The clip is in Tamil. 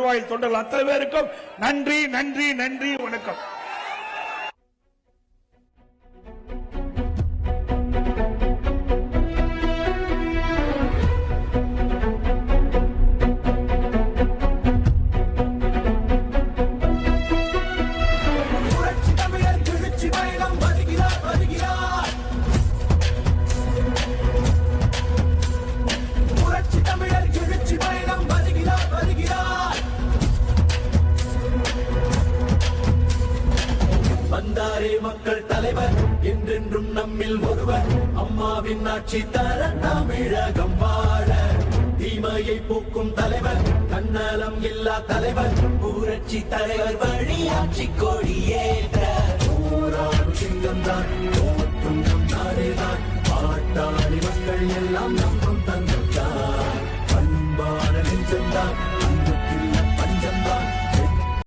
நிர்வாகி தொண்டர்கள் அத்தனை பேருக்கும் நன்றி நன்றி நன்றி. வணக்கம். மக்கள் தலைவர் என்றென்றும் நம்மில் ஒருவர், அம்மாவின் ஆட்சி தர தமிழகம் வாழ. தீமையை போக்கும் தலைவர், தன்னலம் இல்லா தலைவர், புரட்சி தலைவர் வழி ஆட்சி கொடியேற்ற. போராடும் சிங்கம் தான், தோற்றும் நம் நாடேதான், பாட்டாளி மக்கள் எல்லாம் நம்பும் தந்த